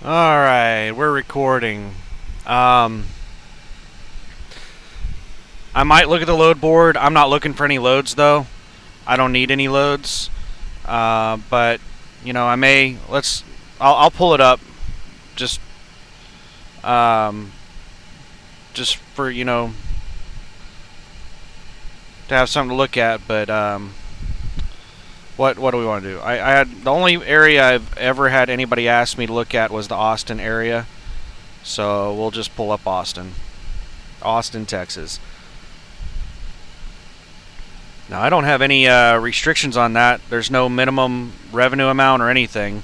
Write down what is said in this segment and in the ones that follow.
Alright, we're recording. Um, I might look at the load board. I'm not looking for any loads though. I don't need any loads. But I may. I'll pull it up. Just um, just for to have something to look at. But what do we want to do? I had the only area I've ever had anybody ask me to look at was the Austin area. So we'll just pull up Austin, Texas. Now, I don't have any restrictions on that. There's no minimum revenue amount or anything.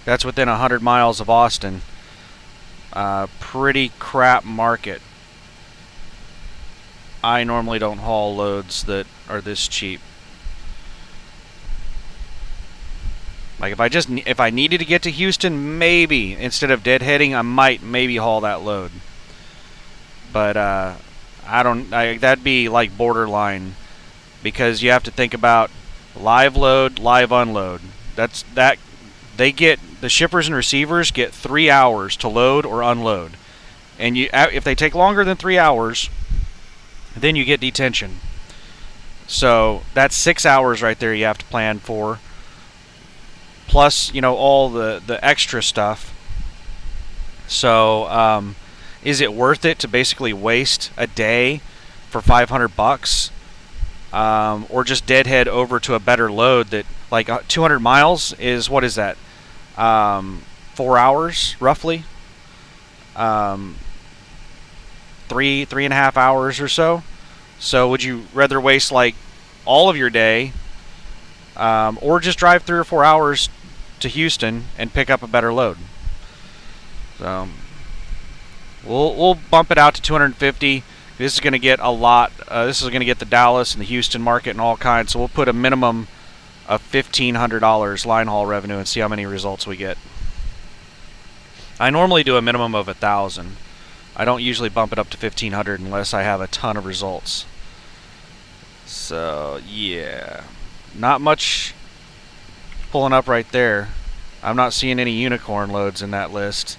That's within 100 miles of Austin. Pretty crap market. I normally don't haul loads that are this cheap. Like if I needed to get to Houston, maybe instead of deadheading, I might maybe haul that load. But I don't. That'd be like borderline. Because you have to think about live load, live unload. The shippers and receivers get 3 hours to load or unload, and if they take longer than 3 hours, then you get detention. So that's 6 hours right there you have to plan for. Plus, all the extra stuff. So, is it worth it to basically waste a day for $500? Or just deadhead over to a better load that, like 200 miles is, what is that? 4 hours, roughly. 3.5 hours or so. So would you rather waste like all of your day, or just drive 3 or 4 hours to Houston and pick up a better load? So we'll bump it out to 250. This is going to get a lot. This is going to get the Dallas and the Houston market and all kinds. So we'll put a minimum of $1,500 line haul revenue and see how many results we get. I normally do a minimum of 1,000. I don't usually bump it up to 1,500 unless I have a ton of results. So yeah, not much pulling up right there. I'm not seeing any unicorn loads in that list.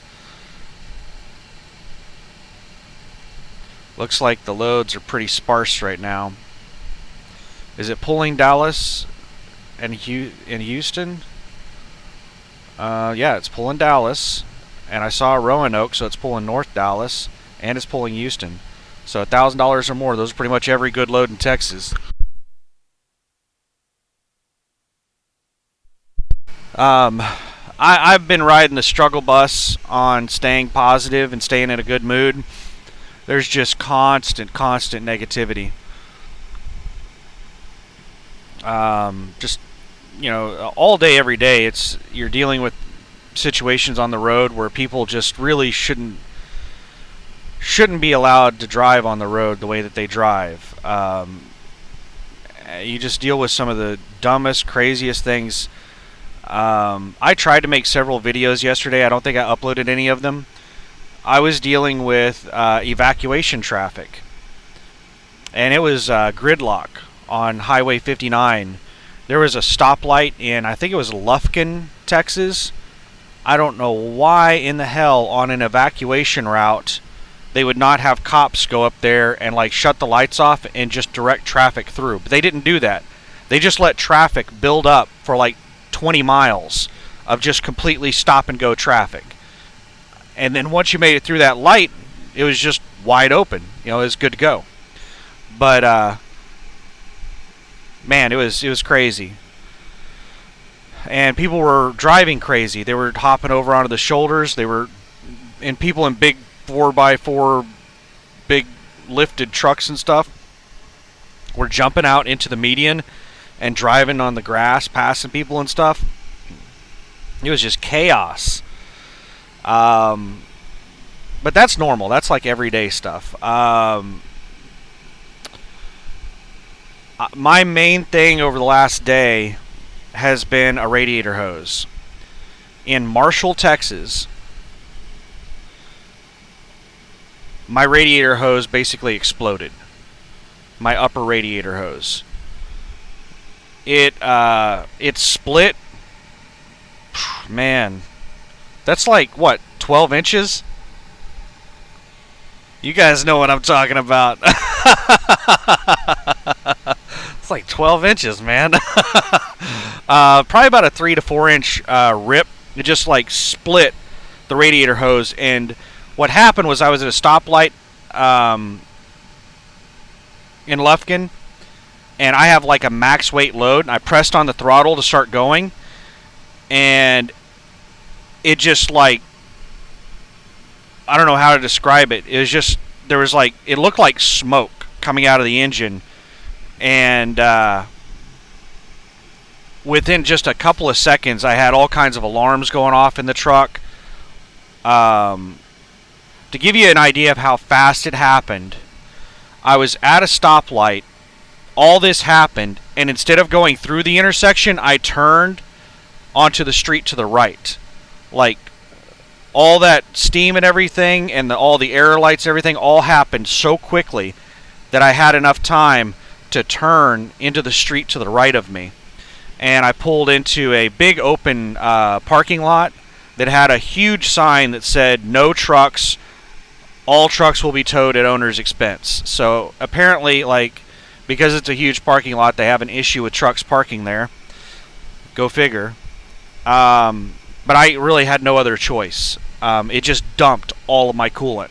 Looks like the loads are pretty sparse right now. Is it pulling Dallas and Houston? Yeah, it's pulling Dallas. And I saw Roanoke, so it's pulling North Dallas. And it's pulling Houston. So $1,000 or more. Those are pretty much every good load in Texas. I've been riding the struggle bus on staying positive and staying in a good mood. There's just constant negativity. Just all day, every day, you're dealing with situations on the road where people just really shouldn't be allowed to drive on the road the way that they drive. You just deal with some of the dumbest, craziest things. I tried to make several videos yesterday. I don't think I uploaded any of them. I was dealing with evacuation traffic, and it was gridlock on Highway 59. There was a stoplight in, I think it was Lufkin, Texas. I don't know why in the hell on an evacuation route they would not have cops go up there and like shut the lights off and just direct traffic through. But they didn't do that. They just let traffic build up for like 20 miles of just completely stop and go traffic. And then once you made it through that light, it was just wide open. It was good to go. But man, it was crazy. And people were driving crazy. They were hopping over onto the shoulders. And people in big 4x4, big lifted trucks and stuff were jumping out into the median and driving on the grass, passing people and stuff. It was just chaos. But that's normal. That's like everyday stuff. My main thing over the last day has been a radiator hose. In Marshall, Texas, my radiator hose basically exploded. My upper radiator hose. It split. Man, that's like what, 12 inches? You guys know what I'm talking about. It's like 12 inches, man. Probably about a 3 to 4 inch rip. It just like split the radiator hose. And what happened was I was at a stoplight in Lufkin, and I have like a max weight load, and I pressed on the throttle to start going, and it just like, I don't know how to describe it. It was just, there was like, it looked like smoke coming out of the engine, and within just a couple of seconds I had all kinds of alarms going off in the truck. To give you an idea of how fast it happened, I was at a stoplight, all this happened, and instead of going through the intersection, I turned onto the street to the right. Like, all that steam and everything, and all the error lights and everything, all happened so quickly that I had enough time to turn into the street to the right of me. And I pulled into a big open parking lot that had a huge sign that said, "No trucks. All trucks will be towed at owner's expense." So apparently, like, because it's a huge parking lot, they have an issue with trucks parking there. Go figure. But I really had no other choice. It just dumped all of my coolant.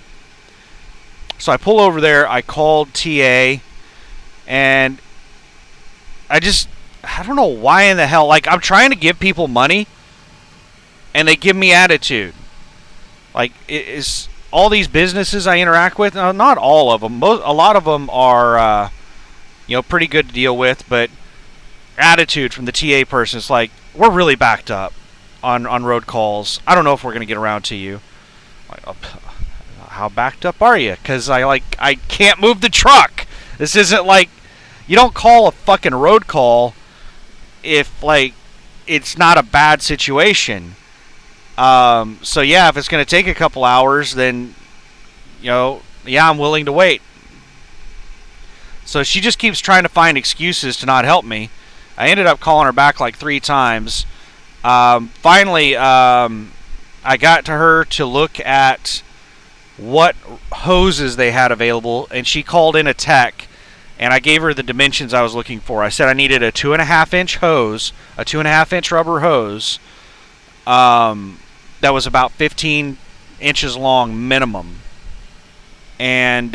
So I pull over there, I called TA, and I don't know why in the hell, like, I'm trying to give people money, and they give me attitude. Like, it's all these businesses I interact with, not all of them, a lot of them are, pretty good to deal with, but attitude from the TA person is like, we're really backed up on road calls. I don't know if we're going to get around to you. Like, how backed up are you? Because I can't move the truck. This isn't like, you don't call a fucking road call if, like, it's not a bad situation. So yeah, if it's going to take a couple hours, then, yeah, I'm willing to wait. So she just keeps trying to find excuses to not help me. I ended up calling her back like 3 times. Finally, I got to her to look at what hoses they had available, and she called in a tech, and I gave her the dimensions I was looking for. I said I needed a 2.5 inch hose, a 2.5 inch rubber hose, that was about 15 inches long minimum. And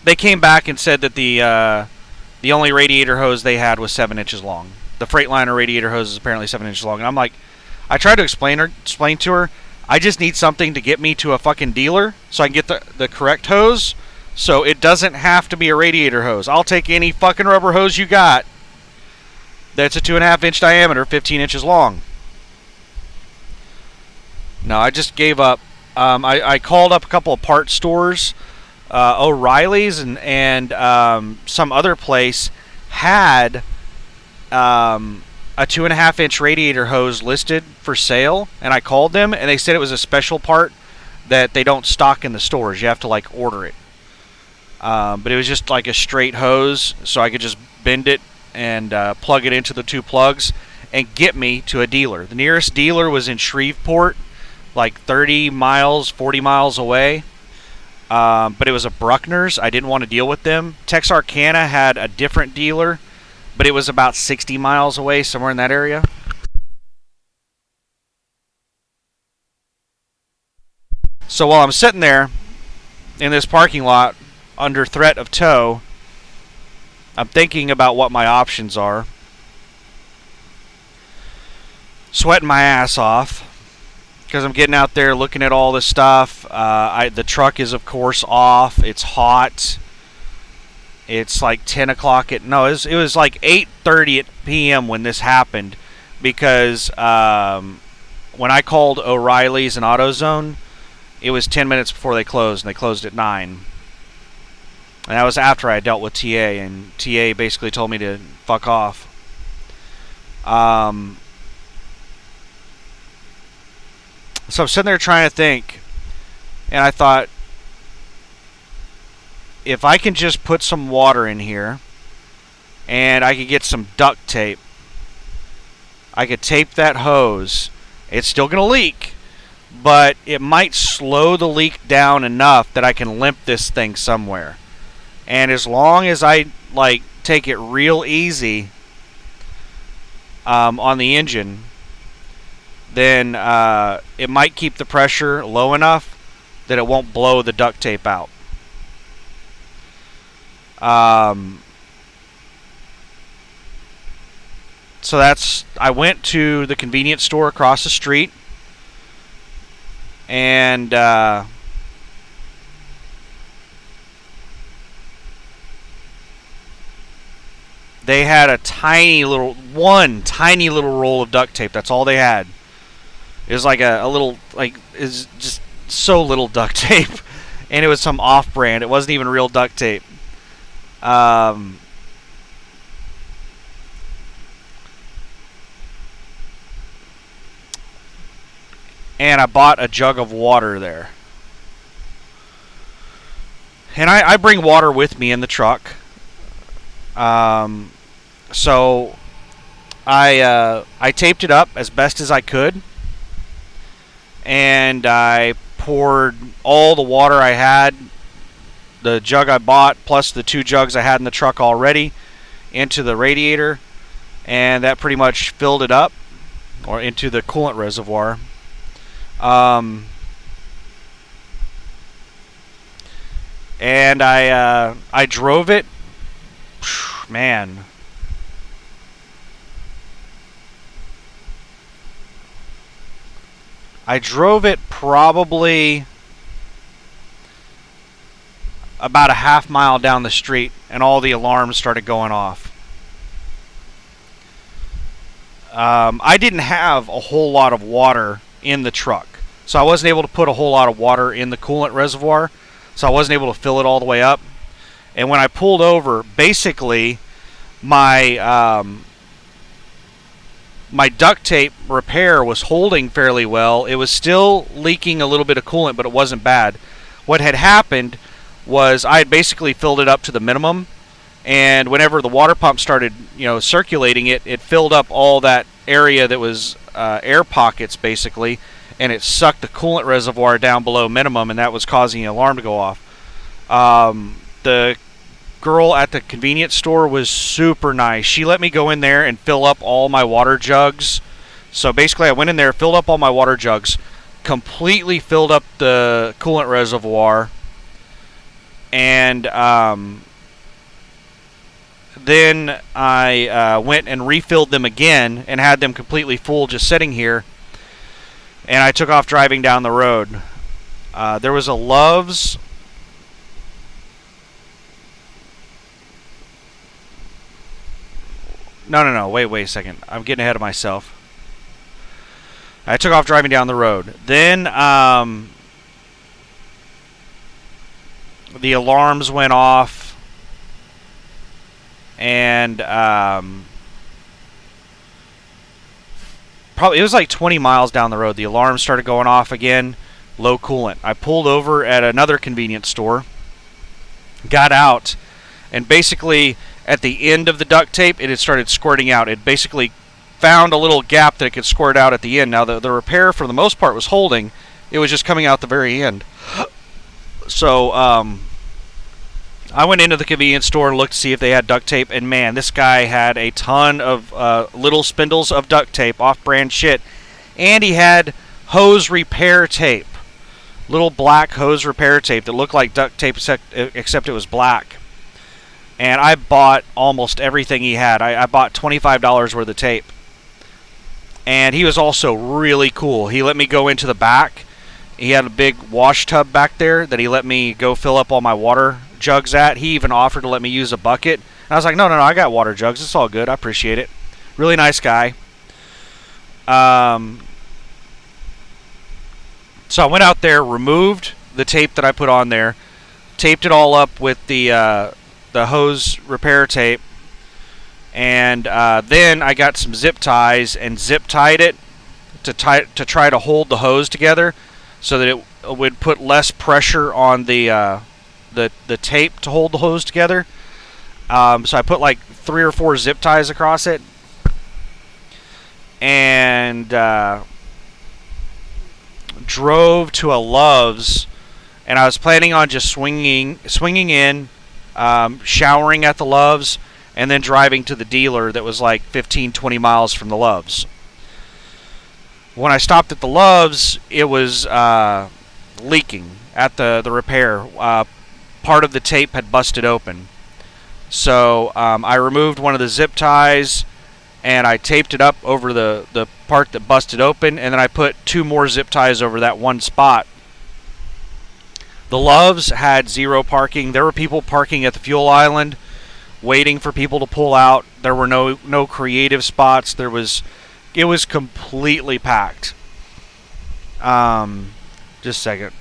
they came back and said that the only radiator hose they had was 7 inches long. The Freightliner radiator hose is apparently 7 inches long. And I'm like, I tried to explain to her, I just need something to get me to a fucking dealer so I can get the correct hose, so it doesn't have to be a radiator hose. I'll take any fucking rubber hose you got that's a 2.5 inch diameter, 15 inches long. No, I just gave up. I called up a couple of parts stores. O'Reilly's and some other place had a 2.5 inch radiator hose listed for sale, and I called them, and they said it was a special part that they don't stock in the stores. You have to, like, order it. But it was just like a straight hose, so I could just bend it and plug it into the 2 plugs and get me to a dealer. The nearest dealer was in Shreveport, like 30 miles, 40 miles away. But it was a Bruckner's. I didn't want to deal with them. Texarkana had a different dealer, but it was about 60 miles away, somewhere in that area. So while I'm sitting there in this parking lot under threat of tow, I'm thinking about what my options are. Sweating my ass off because I'm getting out there looking at all this stuff. The truck is, of course, off. It's hot. It's like 10 o'clock it was like 8:30 p.m. when this happened, because when I called O'Reilly's and AutoZone, it was 10 minutes before they closed, and they closed at 9. And that was after I dealt with TA, and TA basically told me to fuck off. So I'm sitting there trying to think, and I thought, if I can just put some water in here, and I could get some duct tape, I could tape that hose, It's still going to leak, but it might slow the leak down enough that I can limp this thing somewhere. And as long as I like take it real easy on the engine, then it might keep the pressure low enough that it won't blow the duct tape out. So I went to the convenience store across the street, and they had a tiny little roll of duct tape. That's all they had. It was like a little, like, is just so little duct tape, and it was some off-brand. It wasn't even real duct tape. And I bought a jug of water there. And I bring water with me in the truck. So I taped it up as best as I could, and I poured all the water I had, the jug I bought plus the 2 jugs I had in the truck already, into the radiator, and that pretty much filled it up, or into the coolant reservoir. And I drove it. Man, I drove it probably about a half mile down the street, and all the alarms started going off. I didn't have a whole lot of water in the truck, so I wasn't able to put a whole lot of water in the coolant reservoir, so I wasn't able to fill it all the way up. And when I pulled over, basically my my duct tape repair was holding fairly well. It was still leaking a little bit of coolant, but it wasn't bad. What had happened was I had basically filled it up to the minimum, and whenever the water pump started, circulating it, it filled up all that area that was air pockets basically, and it sucked the coolant reservoir down below minimum, and that was causing the alarm to go off. The girl at the convenience store was super nice. She let me go in there and fill up all my water jugs. So basically I went in there, filled up all my water jugs, completely filled up the coolant reservoir, and then I went and refilled them again and had them completely full just sitting here, and I took off driving down the road. There was a Love's. No. Wait a second. I'm getting ahead of myself. I took off driving down the road. Then the alarms went off, and probably it was like 20 miles down the road. The alarms started going off again. Low coolant. I pulled over at another convenience store, got out, and basically at the end of the duct tape, it had started squirting out. It basically found a little gap that it could squirt out at the end. Now, the repair, for the most part, was holding. It was just coming out the very end. So, I went into the convenience store and looked to see if they had duct tape, and man, this guy had a ton of little spindles of duct tape, off-brand shit, and he had hose repair tape. Little black hose repair tape that looked like duct tape, except it was black. And I bought almost everything he had. I bought $25 worth of tape. And he was also really cool. He let me go into the back. He had a big wash tub back there that he let me go fill up all my water jugs at. He even offered to let me use a bucket. And I was like, no, I got water jugs. It's all good. I appreciate it. Really nice guy. So I went out there, removed the tape that I put on there, taped it all up with the hose repair tape, and then I got some zip ties and zip tied it to try to hold the hose together so that it would put less pressure on the tape to hold the hose together. So I put like 3 or 4 zip ties across it, and drove to a Love's, and I was planning on just swinging in, showering at the Love's, and then driving to the dealer that was like 15, 20 miles from the Love's. When I stopped at the Love's, it was leaking at the repair. Part of the tape had busted open. So I removed one of the zip ties, and I taped it up over the part that busted open, and then I put 2 more zip ties over that one spot. The Love's had 0 parking. There were people parking at the fuel island waiting for people to pull out. There were no creative spots. It was completely packed. Just a second.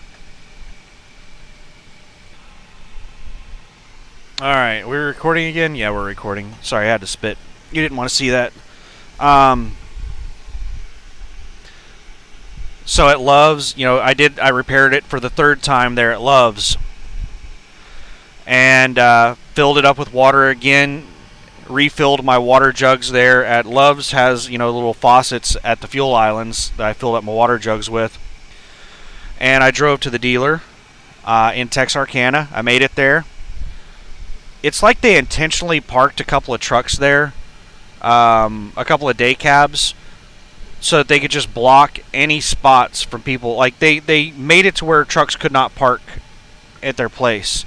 Alright, we're recording again? Yeah, we're recording. Sorry, I had to spit. You didn't want to see that. So at Love's, I repaired it for the 3rd time there at Love's. And filled it up with water again. Refilled my water jugs there. At Love's has, little faucets at the fuel islands that I filled up my water jugs with. And I drove to the dealer in Texarkana. I made it there. It's like they intentionally parked a couple of trucks there, a couple of day cabs, so that they could just block any spots from people. Like they made it to where trucks could not park at their place,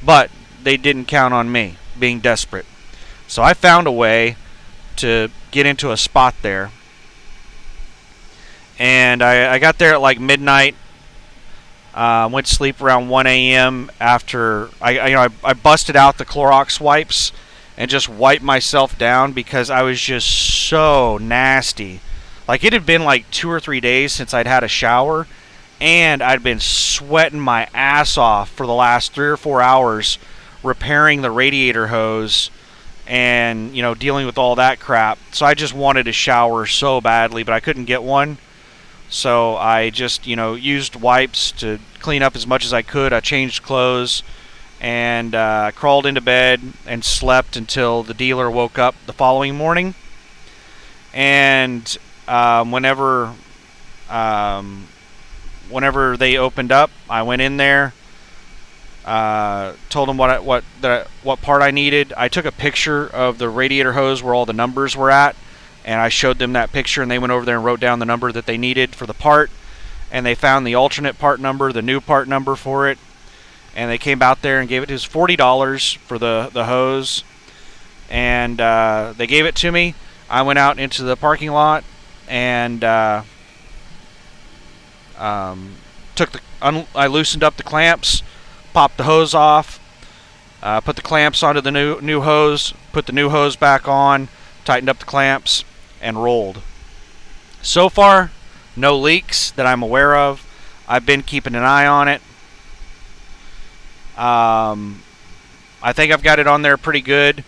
but they didn't count on me being desperate. So I found a way to get into a spot there, and I got there at like midnight. Went to sleep around 1 a.m. after I busted out the Clorox wipes and just wiped myself down because I was just so nasty. Like, it had been like 2 or 3 days since I'd had a shower, and I'd been sweating my ass off for the last 3 or 4 hours repairing the radiator hose and, dealing with all that crap. So I just wanted a shower so badly, but I couldn't get one. So I just, used wipes to clean up as much as I could. I changed clothes and crawled into bed and slept until the dealer woke up the following morning. And whenever they opened up, I went in there, told them what part I needed. I took a picture of the radiator hose where all the numbers were at, and I showed them that picture, and they went over there and wrote down the number that they needed for the part, and they found the alternate part number, the new part number for it, and they came out there and gave it. It was $40 for the hose, and they gave it to me. I went out into the parking lot and I loosened up the clamps, popped the hose off, put the clamps onto the new hose, put the new hose back on, tightened up the clamps, and rolled. So far, no leaks that I'm aware of. I've been keeping an eye on it. I think I've got it on there pretty good,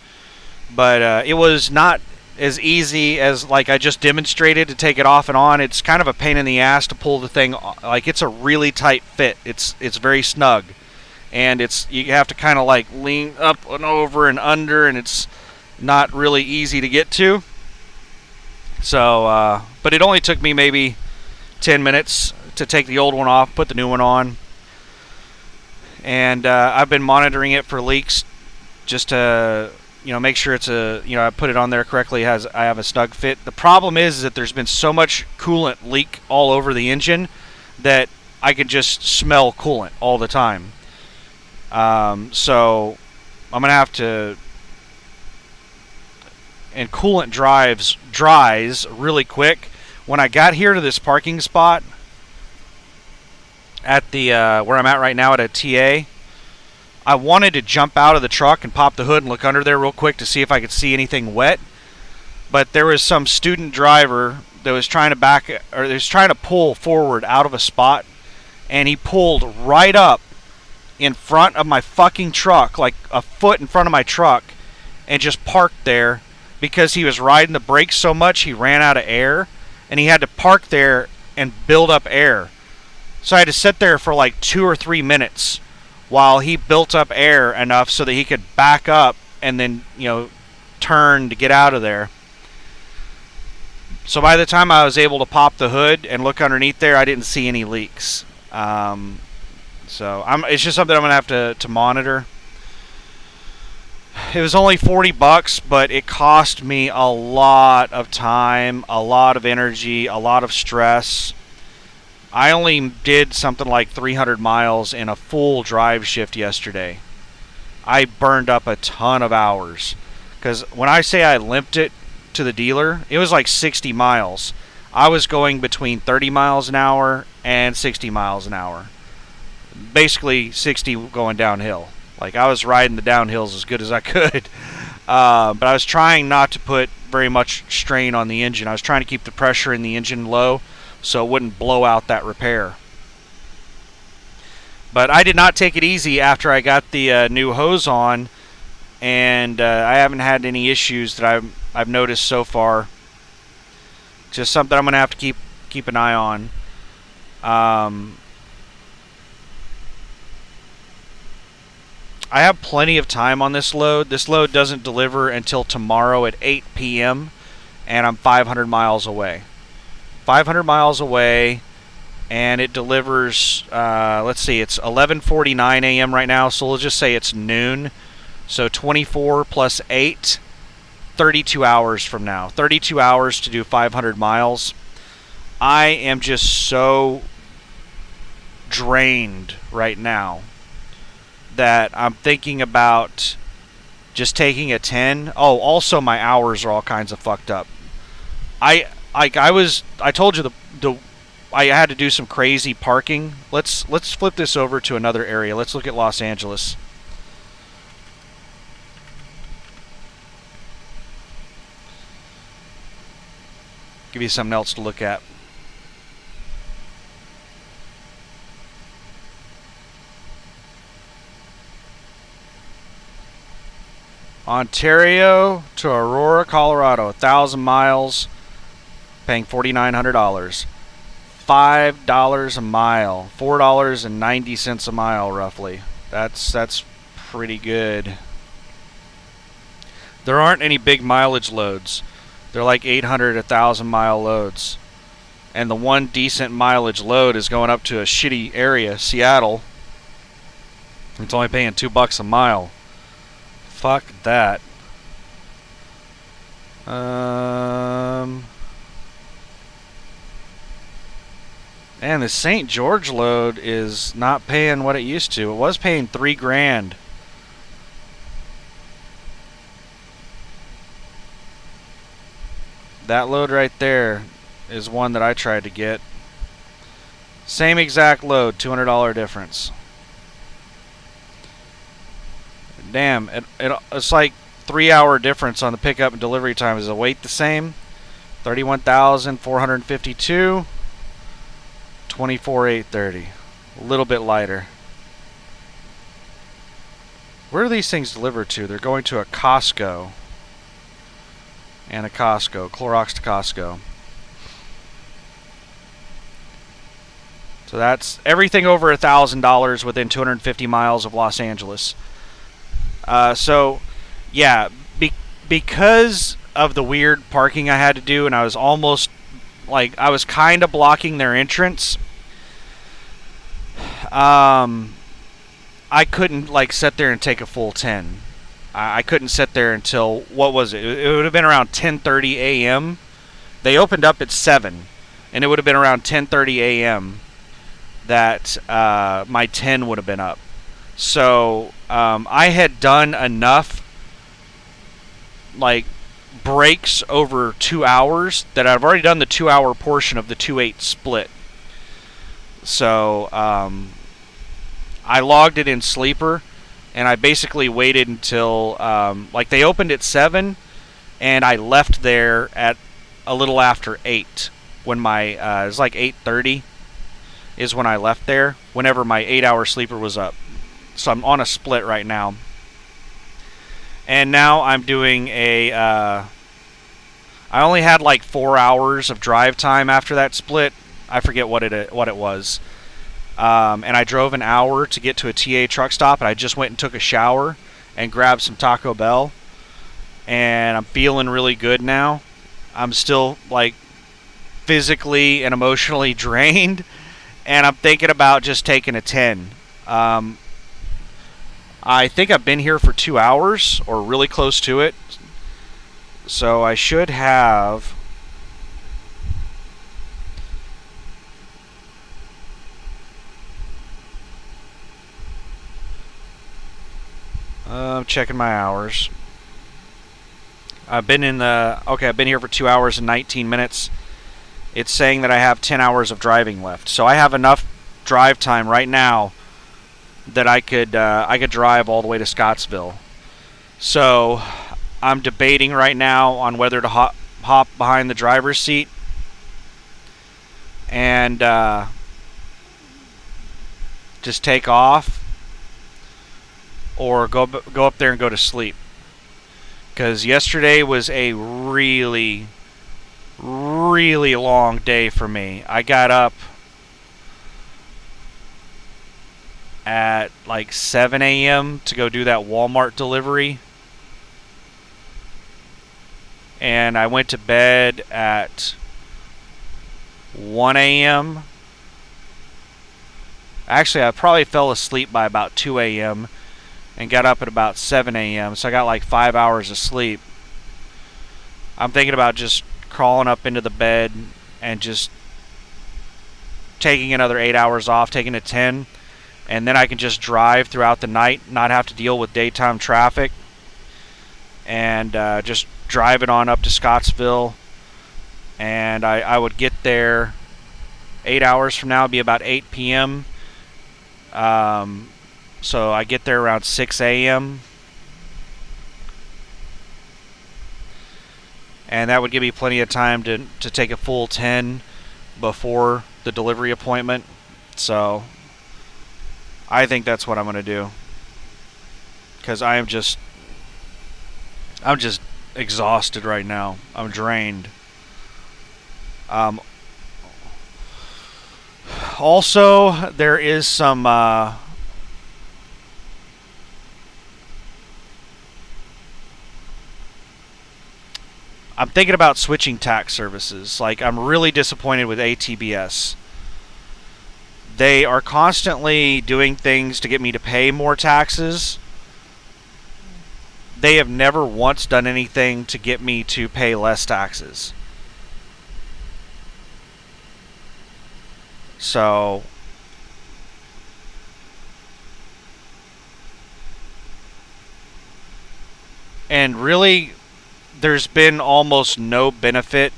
but it was not as easy as like I just demonstrated to take it off and on. It's kind of a pain in the ass to pull the thing. Like, it's a really tight fit. It's very snug, and you have to kind of like lean up and over and under, and it's not really easy to get to. So, but it only took me maybe 10 minutes to take the old one off, put the new one on. And I've been monitoring it for leaks just to, make sure it's I put it on there correctly. I have a snug fit. The problem is that there's been so much coolant leak all over the engine that I could just smell coolant all the time. So I'm going to have to... And coolant dries really quick. When I got here to this parking spot at the where I'm at right now at a TA, I wanted to jump out of the truck and pop the hood and look under there real quick to see if I could see anything wet. But there was some student driver that was trying to pull forward out of a spot, and he pulled right up in front of my fucking truck, like a foot in front of my truck, and just parked there. Because he was riding the brakes so much, he ran out of air, and he had to park there and build up air. So I had to sit there for like 2 or 3 minutes while he built up air enough so that he could back up and then, turn to get out of there. So by the time I was able to pop the hood and look underneath there, I didn't see any leaks. It's just something I'm gonna have to monitor. It was only $40, but it cost me a lot of time, a lot of energy, a lot of stress. I only did something like 300 miles in a full drive shift yesterday. I burned up a ton of hours. Because when I say I limped it to the dealer, it was like 60 miles. I was going between 30 miles an hour and 60 miles an hour. Basically 60 going downhill. Like, I was riding the downhills as good as I could. But I was trying not to put very much strain on the engine. I was trying to keep the pressure in the engine low so it wouldn't blow out that repair. But I did not take it easy after I got the new hose on, and I haven't had any issues that I've noticed so far. Just something I'm going to have to keep an eye on. I have plenty of time on this load. This load doesn't deliver until tomorrow at 8 p.m. and I'm 500 miles away. 500 miles away, and it delivers, let's see, it's 11:49 a.m. right now, so we'll just say it's noon. So 24 plus 8, 32 hours from now. 32 hours to do 500 miles. I am just so drained right now that I'm thinking about just taking a 10. Oh, also my hours are all kinds of fucked up. I told you I had to do some crazy parking. Let's flip this over to another area. Let's look at Los Angeles. Give you something else to look at. Ontario to Aurora, Colorado, 1,000 miles, paying $4,900. $5 a mile, $4.90 a mile, roughly. That's pretty good. There aren't any big mileage loads. They're like 800, 1,000 mile loads. And the one decent mileage load is going up to a shitty area, Seattle. It's only paying $2 a mile. Fuck that. And the St. George load is not paying what it used to. It was paying $3,000. That load right there is one that I tried to get. Same exact load, $200 difference. Damn, it's like 3-hour difference on the pickup and delivery time. Is the weight the same? 31,452. 24,830. A little bit lighter. Where are these things delivered to? They're going to a Costco. And a Costco. Clorox to Costco. So that's everything over $1,000 within 250 miles of Los Angeles. So, yeah, because of the weird parking I had to do, and I was almost, like, I was kind of blocking their entrance, I couldn't, like, sit there and take a full 10. I couldn't sit there until, what was it? It would have been around 10:30 a.m. They opened up at 7, and it would have been around 10:30 a.m. that my 10 would have been up. So I had done enough, like, breaks over 2 hours that I've already done the 2-hour portion of the 2/8 split. So I logged it in Sleeper, and I basically waited until like, they opened at 7, and I left there at a little after 8 when my it was like 8:30 is when I left there, whenever my 8-hour sleeper was up. So I'm on a split right now. And now I'm doing a I only had like 4 hours of drive time after that split. I forget what it was. And I drove an hour to get to a TA truck stop, and I just went and took a shower and grabbed some Taco Bell. And I'm feeling really good now. I'm still, like, physically and emotionally drained, and I'm thinking about just taking a 10. I think I've been here for 2 hours, or really close to it, so I should have... I'm checking my hours. I've been here for 2 hours and 19 minutes. It's saying that I have 10 hours of driving left. So I have enough drive time right now that I could drive all the way to Scottsville. So I'm debating right now on whether to hop behind the driver's seat and just take off, or go up there and go to sleep. Because yesterday was a really, really long day for me. I got up at like 7 a.m. to go do that Walmart delivery. And I went to bed at 1 a.m. Actually, I probably fell asleep by about 2 a.m. and got up at about 7 a.m. So I got like 5 hours of sleep. I'm thinking about just crawling up into the bed and just taking another 8 hours off, taking a 10, and then I can just drive throughout the night, not have to deal with daytime traffic, and just drive it on up to Scottsville. And I would get there 8 hours from now. It'd be about 8 p.m. So I get there around 6 a.m. And that would give me plenty of time to take a full 10 before the delivery appointment. So I think that's what I'm going to do. Because I'm just exhausted right now. I'm drained. Also, there is some... I'm thinking about switching tax services. Like, I'm really disappointed with ATBS. They are constantly doing things to get me to pay more taxes. They have never once done anything to get me to pay less taxes. So, and really, there's been almost no benefit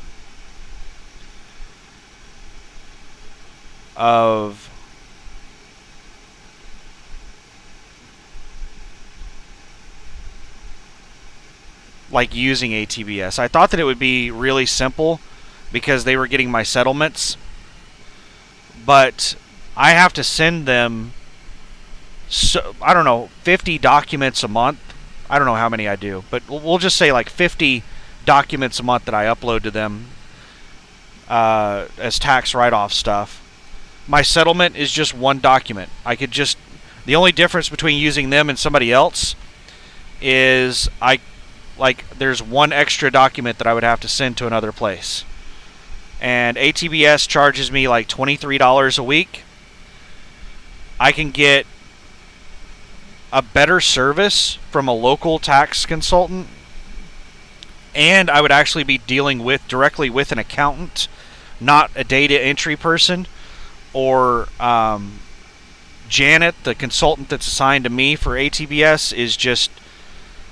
of like using ATBS. I thought that it would be really simple because they were getting my settlements, but I have to send them, so I don't know, 50 documents a month. I don't know how many I do, but we'll just say like 50 documents a month that I upload to them as tax write-off stuff. My settlement is just one document. The only difference between using them and somebody else is there's one extra document that I would have to send to another place. And ATBS charges me like $23 a week. I can get a better service from a local tax consultant, and I would actually be dealing directly with an accountant, not a data entry person, or Janet, the consultant that's assigned to me for ATBS, is just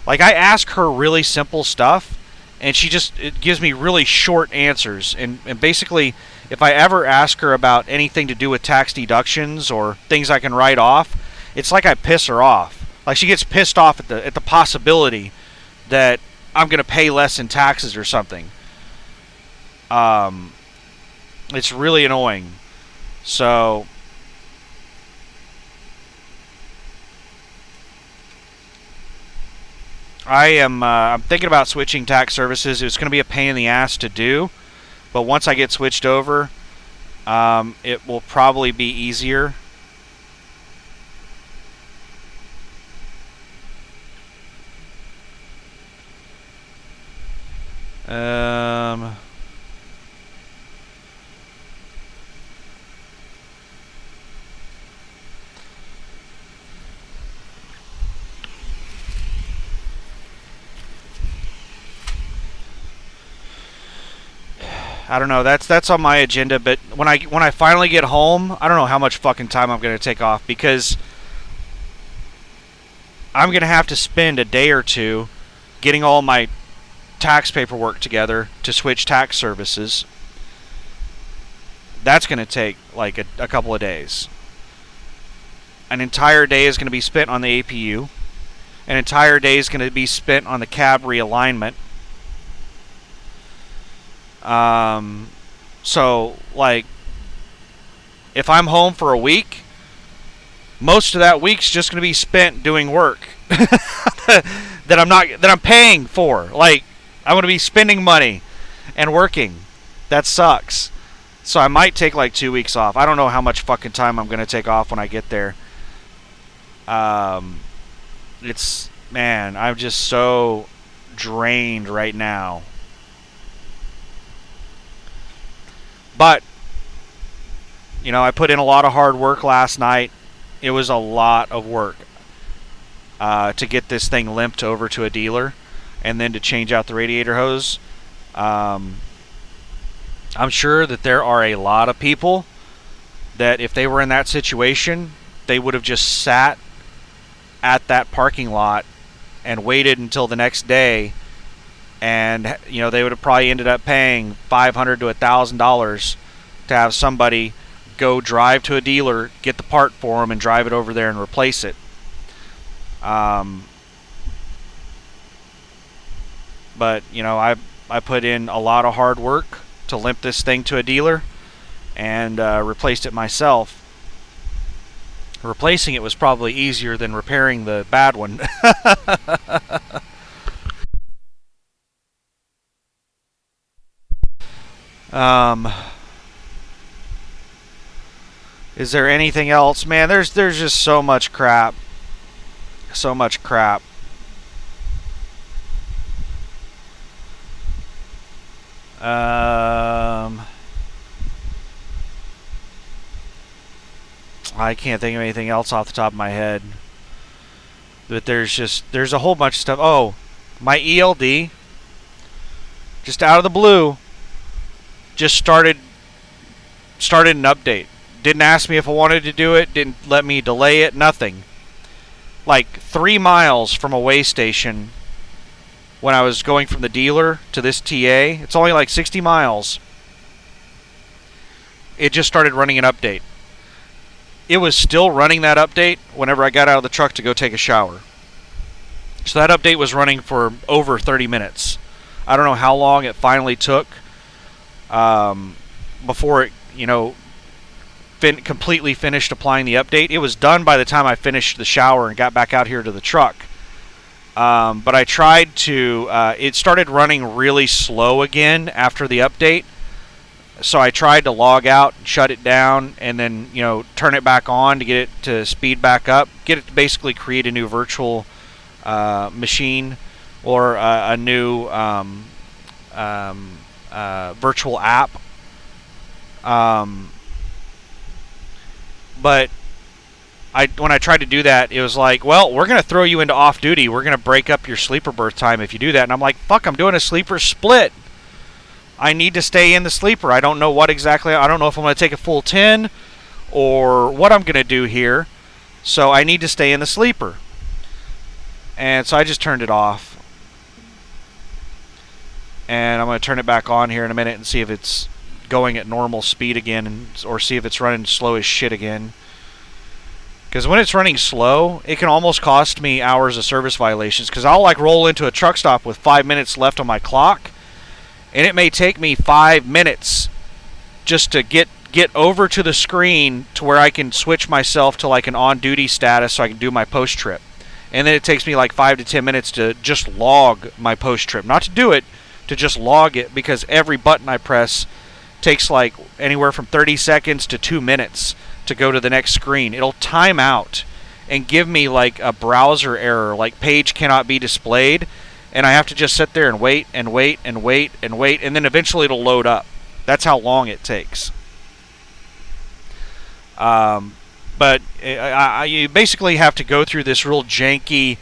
like, I ask her really simple stuff, and it gives me really short answers. And basically, if I ever ask her about anything to do with tax deductions or things I can write off, it's like I piss her off. Like, she gets pissed off at the possibility that I'm going to pay less in taxes or something. It's really annoying. So I'm thinking about switching tax services. It's going to be a pain in the ass to do, but once I get switched over, it will probably be easier. I don't know. That's on my agenda. But when I finally get home, I don't know how much fucking time I'm gonna take off, because I'm gonna have to spend a day or two getting all my tax paperwork together to switch tax services. That's gonna take like a couple of days. An entire day is gonna be spent on the APU. An entire day is gonna be spent on the cab realignment. So, like, if I'm home for a week, most of that week's just going to be spent doing work that I'm paying for. Like, I'm going to be spending money and working. That sucks. So I might take like 2 weeks off. I don't know how much fucking time I'm going to take off when I get there. Man, I'm just so drained right now. But, you know, I put in a lot of hard work last night. It was a lot of work to get this thing limped over to a dealer and then to change out the radiator hose. I'm sure that there are a lot of people that if they were in that situation, they would have just sat at that parking lot and waited until the next day. And, you know, they would have probably ended up paying $500 to $1,000 to have somebody go drive to a dealer, get the part for them, and drive it over there and replace it. But, you know, I put in a lot of hard work to limp this thing to a dealer and replaced it myself. Replacing it was probably easier than repairing the bad one. Is there anything else? Man, there's just so much crap. So much crap. I can't think of anything else off the top of my head. But there's a whole bunch of stuff. Oh, my ELD, just out of the blue, just started an update. Didn't ask me if I wanted to do it, didn't let me delay it, nothing. Like 3 miles from a weigh station, when I was going from the dealer to this TA, it's only like 60 miles, it just started running an update. It was still running that update whenever I got out of the truck to go take a shower. So that update was running for over 30 minutes. I don't know how long it finally took before it, you know, completely finished applying the update. It was done by the time I finished the shower and got back out here to the truck. But I tried to, it started running really slow again after the update. So I tried to log out and shut it down and then, you know, turn it back on to get it to speed back up. Get it to basically create a new virtual machine or a new virtual app. But when I tried to do that, it was like, well, we're going to throw you into off-duty. We're going to break up your sleeper berth time if you do that. And I'm like, fuck, I'm doing a sleeper split. I need to stay in the sleeper. I don't know what exactly. I don't know if I'm going to take a full 10 or what I'm going to do here. So I need to stay in the sleeper. And so I just turned it off. And I'm going to turn it back on here in a minute and see if it's going at normal speed again, or see if it's running slow as shit again. Because when it's running slow, it can almost cost me hours of service violations. Because I'll like roll into a truck stop with 5 minutes left on my clock, and it may take me 5 minutes just to get over to the screen to where I can switch myself to like an on-duty status so I can do my post-trip. And then it takes me like 5 to 10 minutes to just log my post-trip. Not to do it, to just log it, because every button I press takes like anywhere from 30 seconds to 2 minutes to go to the next screen. It'll time out and give me like a browser error, like page cannot be displayed, and I have to just sit there and wait and wait and wait and wait, and then eventually it'll load up. That's how long it takes. But you basically have to go through this real janky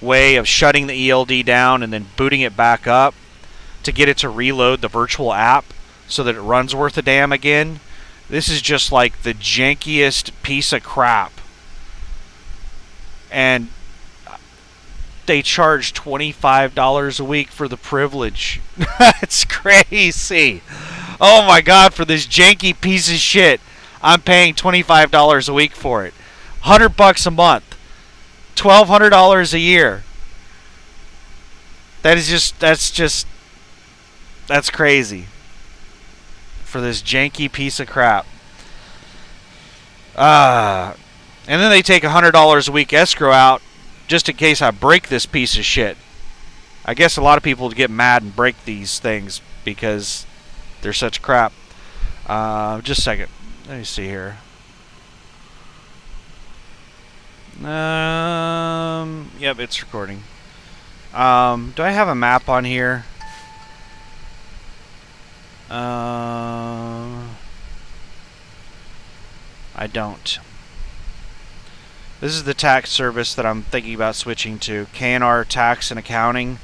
way of shutting the ELD down and then booting it back up to get it to reload the virtual app so that it runs worth a damn again. This is just like the jankiest piece of crap. And they charge $25 a week for the privilege. It's crazy. Oh my god, for this janky piece of shit, I'm paying $25 a week for it. $100 a month. $1,200 a year. That's crazy. For this janky piece of crap. And then they take $100 a week escrow out just in case I break this piece of shit. I guess a lot of people get mad and break these things because they're such crap. Just a second. Let me see here. Yep, it's recording. Do I have a map on here? I don't. This is the tax service that I'm thinking about switching to. K&R Tax and Accounting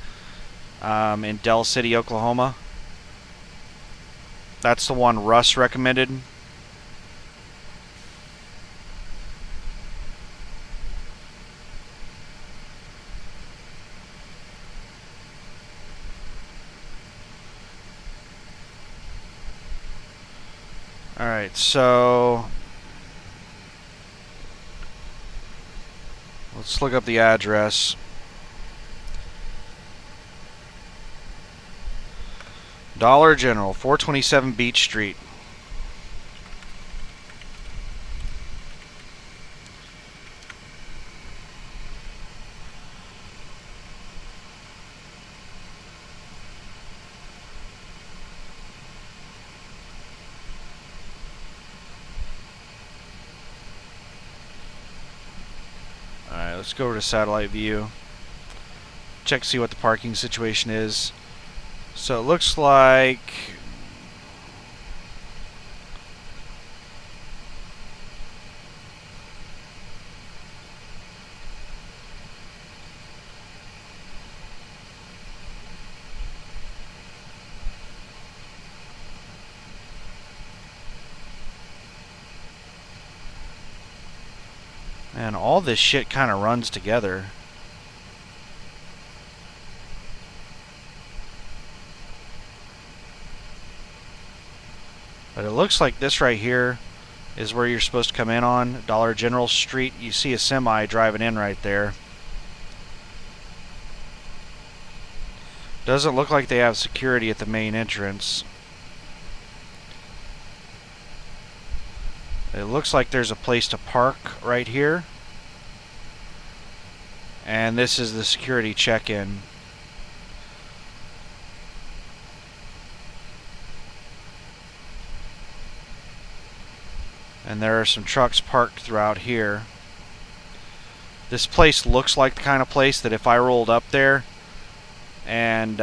in Del City, Oklahoma. That's the one Russ recommended. Alright, so let's look up the address. Dollar General, 427 Beach Street. Alright, let's go over to satellite view. Check to see what the parking situation is. So it looks like man, all this shit kind of runs together. But it looks like this right here is where you're supposed to come in on, Dollar General Street. You see a semi driving in right there. Doesn't look like they have security at the main entrance. It looks like there's a place to park right here. And this is the security check-in. And there are some trucks parked throughout here. This place looks like the kind of place that if I rolled up there and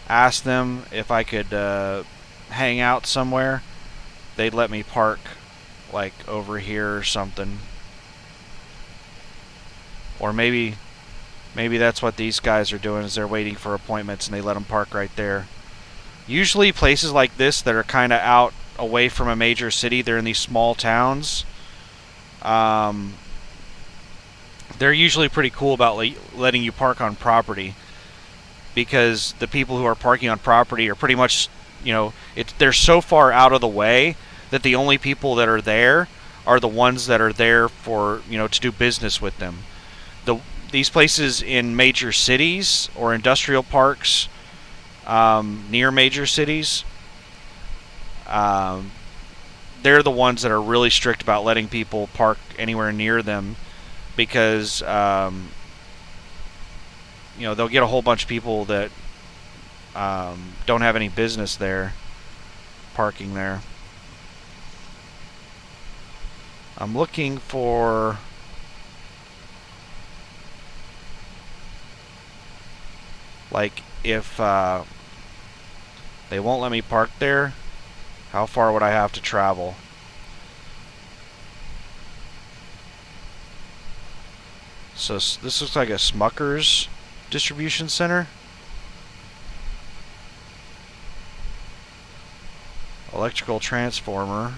asked them if I could hang out somewhere, they'd let me park like over here or something. Or maybe that's what these guys are doing, is they're waiting for appointments and they let them park right there. Usually places like this that are kind of out away from a major city, they're in these small towns. They're usually pretty cool about letting you park on property, because the people who are parking on property are pretty much, you know, they're so far out of the way that the only people that are there are the ones that are there for, you know, to do business with them. These places in major cities or industrial parks near major cities, they're the ones that are really strict about letting people park anywhere near them, because you know, they'll get a whole bunch of people that don't have any business there parking there. I'm looking for like if they won't let me park there, how far would I have to travel? So this looks like a Smucker's distribution center. Electrical transformer.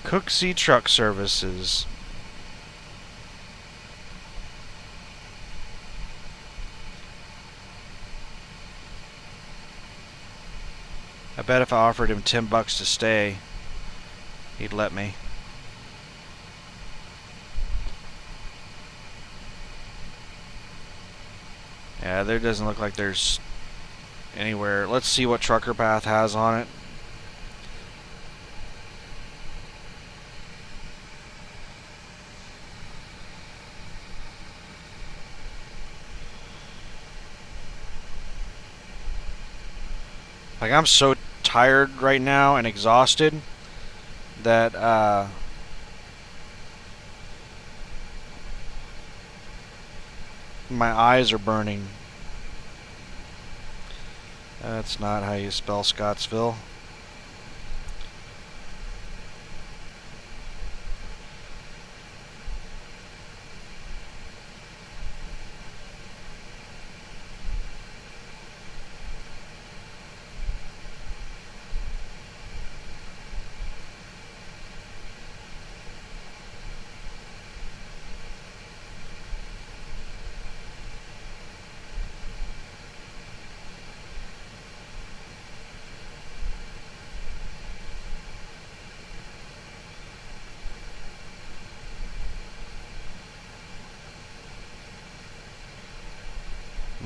Cooksey Truck Services. I bet if I offered him $10 to stay, he'd let me. Yeah, there doesn't look like there's anywhere. Let's see what Trucker Path has on it. Like, I'm so tired right now and exhausted that my eyes are burning. That's not how you spell Scottsville.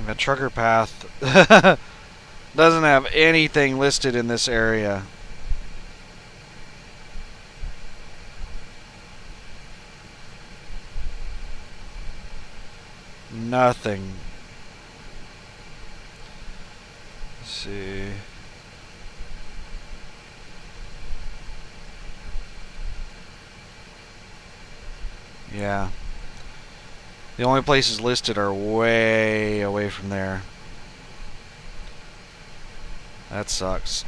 The Trucker Path doesn't have anything listed in this area. Nothing. Let's see. Yeah. The only places listed are way away from there. That sucks.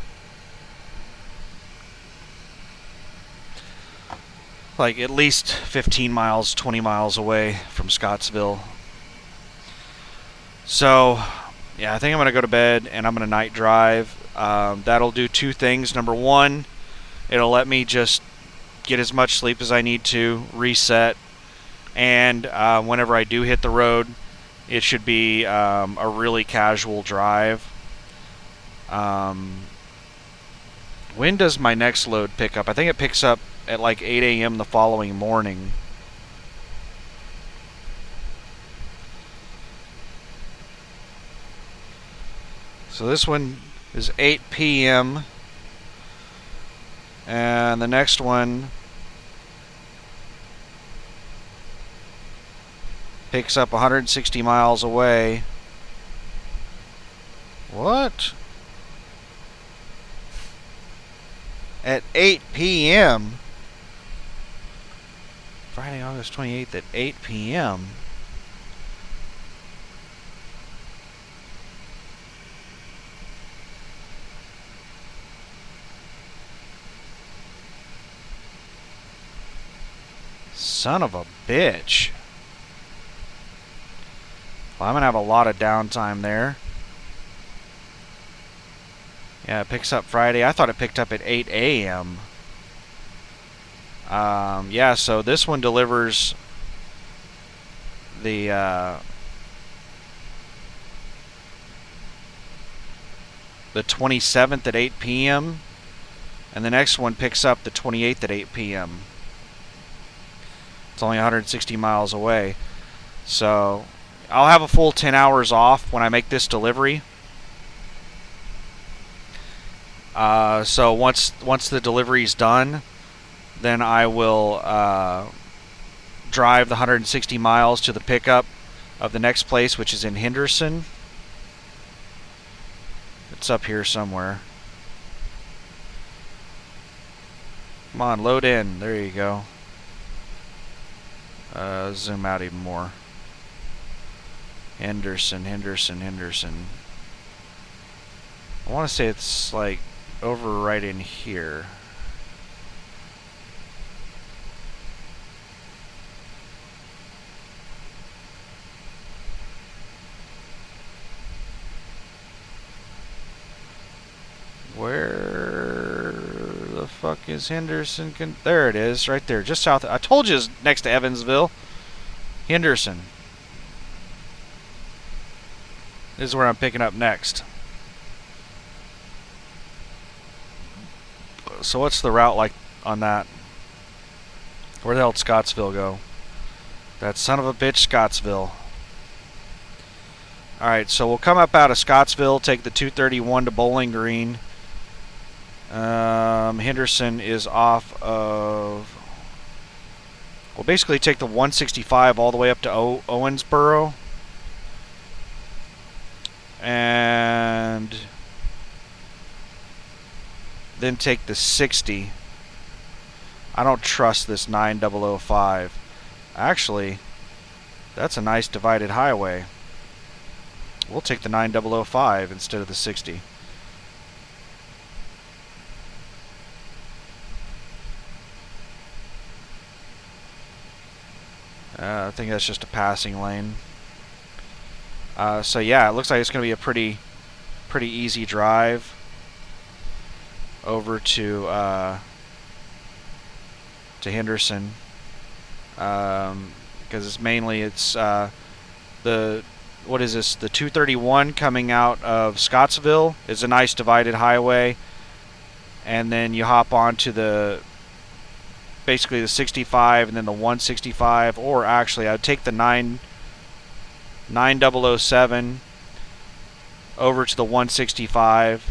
Like at least 15 miles, 20 miles away from Scottsville. So, yeah, I think I'm going to go to bed and I'm going to night drive. That'll do two things. Number one, it'll let me just get as much sleep as I need to, reset, and whenever I do hit the road, it should be a really casual drive. When does my next load pick up? I think it picks up at like 8 a.m. the following morning. So this one is 8 p.m. and the next one picks up 160 miles away. What? At 8 p.m. Friday, August 28th at 8 p.m. Son of a bitch. Well, I'm going to have a lot of downtime there. Yeah, it picks up Friday. I thought it picked up at 8 a.m. Yeah, so this one delivers the 27th at 8 p.m. and the next one picks up the 28th at 8 p.m. It's only 160 miles away. So I'll have a full 10 hours off when I make this delivery. So once the delivery's done, then I will drive the 160 miles to the pickup of the next place, which is in Henderson. It's up here somewhere. Come on, load in. There you go. Zoom out even more. Henderson. I want to say it's like over right in here. Where the fuck is Henderson? There it is, right there, just south. I told you it's next to Evansville. Henderson. This is where I'm picking up next. So what's the route like on that? Where the hell did Scottsville go? That son of a bitch, Scottsville. Alright, so we'll come up out of Scottsville, take the 231 to Bowling Green. Henderson is off of... We'll basically take the 165 all the way up to Owensboro. And then take the 60. I don't trust this 9005. Actually, that's a nice divided highway. We'll take the 9005 instead of the 60. I think that's just a passing lane. So yeah, it looks like it's going to be a pretty easy drive over to Henderson, because it's mainly the what is this? The 231 coming out of Scottsville is a nice divided highway, and then you hop onto the basically the 65 and then the 165, or actually I'd take the 9007 over to the 165,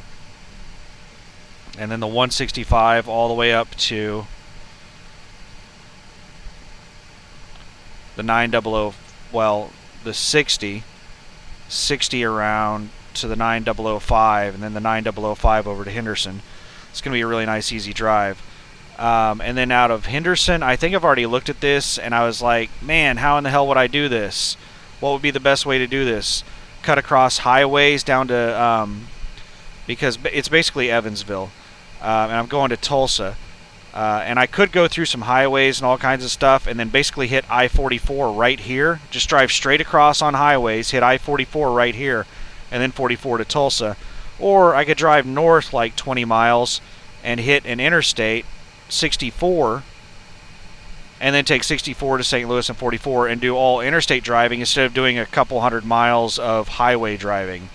and then the 165 all the way up to the 900, well, the 60 around to the 9005, and then the 9005 over to Henderson. It's going to be a really nice, easy drive. And then out of Henderson, I think I've already looked at this, and I was like, man, how in the hell would I do this? What would be the best way to do this? Cut across highways down to, because it's basically Evansville, and I'm going to Tulsa. And I could go through some highways and all kinds of stuff, and then basically hit I-44 right here. Just drive straight across on highways, hit I-44 right here, and then 44 to Tulsa. Or I could drive north like 20 miles and hit an interstate, 64, and then take 64 to St. Louis and 44 and do all interstate driving instead of doing a couple hundred miles of highway driving.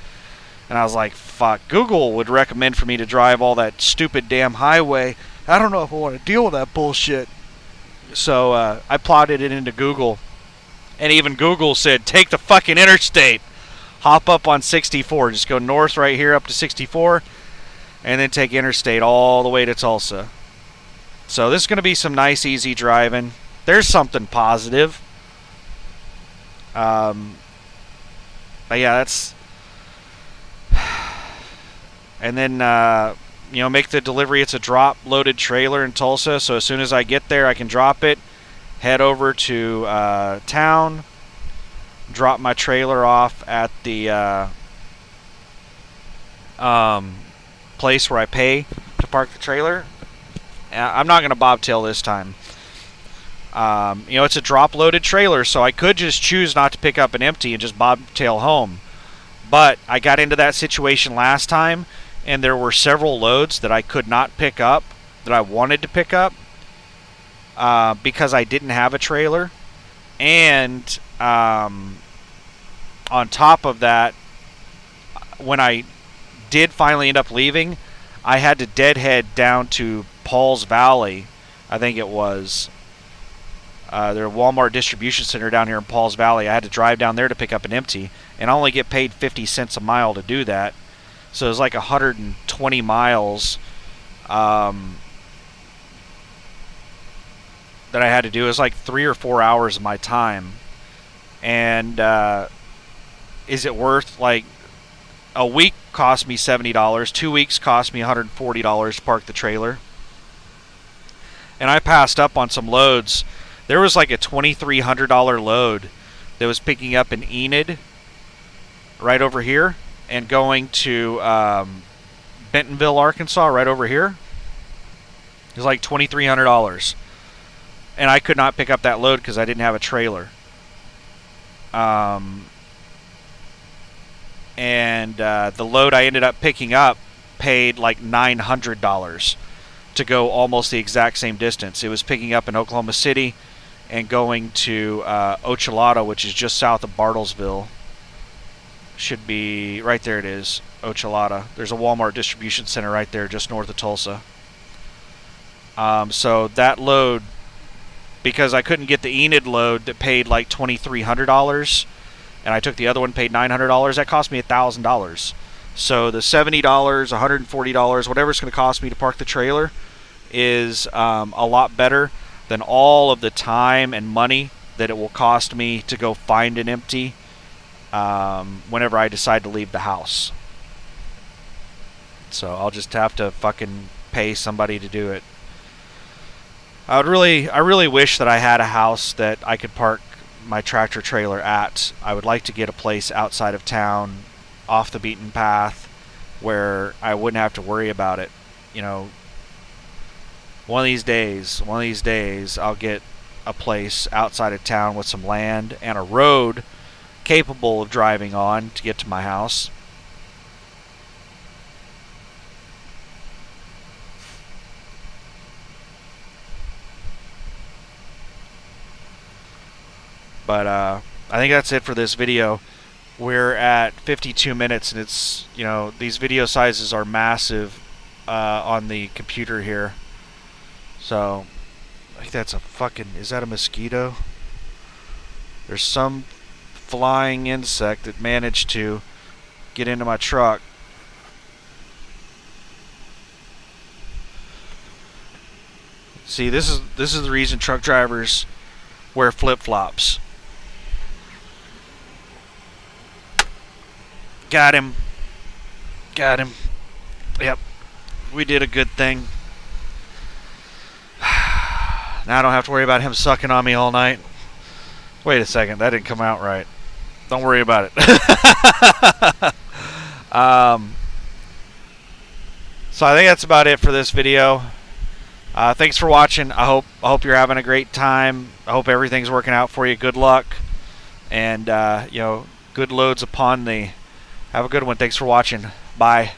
And I was like, fuck, Google would recommend for me to drive all that stupid damn highway. I don't know if I want to deal with that bullshit. So I plotted it into Google, and even Google said, take the fucking interstate. Hop up on 64. Just go north right here up to 64, and then take interstate all the way to Tulsa. So this is going to be some nice, easy driving. There's something positive. But yeah, that's... And then... you know, make the delivery. It's a drop-loaded trailer in Tulsa, so as soon as I get there, I can drop it, head over to town, drop my trailer off at the place where I pay to park the trailer. I'm not going to bobtail this time. You know, it's a drop-loaded trailer, so I could just choose not to pick up an empty and just bobtail home. But I got into that situation last time, and there were several loads that I could not pick up that I wanted to pick up because I didn't have a trailer. And on top of that, when I did finally end up leaving, I had to deadhead down to Paul's Valley, I think it was. Their Walmart distribution center down here in Paul's Valley. I had to drive down there to pick up an empty, and I only get paid 50 cents a mile to do that. So it was like 120 miles that I had to do. It was like 3 or 4 hours of my time. And is it worth like a week cost me $70. 2 weeks cost me $140 to park the trailer. And I passed up on some loads. There was like a $2,300 load that was picking up in Enid right over here and going to Bentonville, Arkansas, right over here. It was like $2,300. And I could not pick up that load because I didn't have a trailer. And the load I ended up picking up paid like $900 to go almost the exact same distance. It was picking up in Oklahoma City and going to Ochalata, which is just south of Bartlesville. Should be right there. It is Ochalata. There's a Walmart distribution center right there, just north of Tulsa. So that load, because I couldn't get the Enid load that paid like $2,300, and I took the other one, paid $900. That cost me $1,000. So the $70, $140, whatever it's going to cost me to park the trailer, is a lot better than all of the time and money that it will cost me to go find an empty whenever I decide to leave the house. So I'll just have to fucking pay somebody to do it. I really wish that I had a house that I could park my tractor trailer at. I would like to get a place outside of town, off the beaten path, where I wouldn't have to worry about it. You know, one of these days, I'll get a place outside of town with some land and a road capable of driving on to get to my house. But I think that's it for this video. We're at 52 minutes, and it's, you know, these video sizes are massive on the computer here. So I think that's a fucking, is that a mosquito? There's some flying insect that managed to get into my truck. See, this is the reason truck drivers wear flip-flops. Got him. Yep. We did a good thing. Now I don't have to worry about him sucking on me all night. Wait a second, that didn't come out right. Don't worry about it. So I think that's about it for this video. Thanks for watching. I hope you're having a great time. I hope everything's working out for you. Good luck, and you know, good loads upon thee. Have a good one. Thanks for watching. Bye.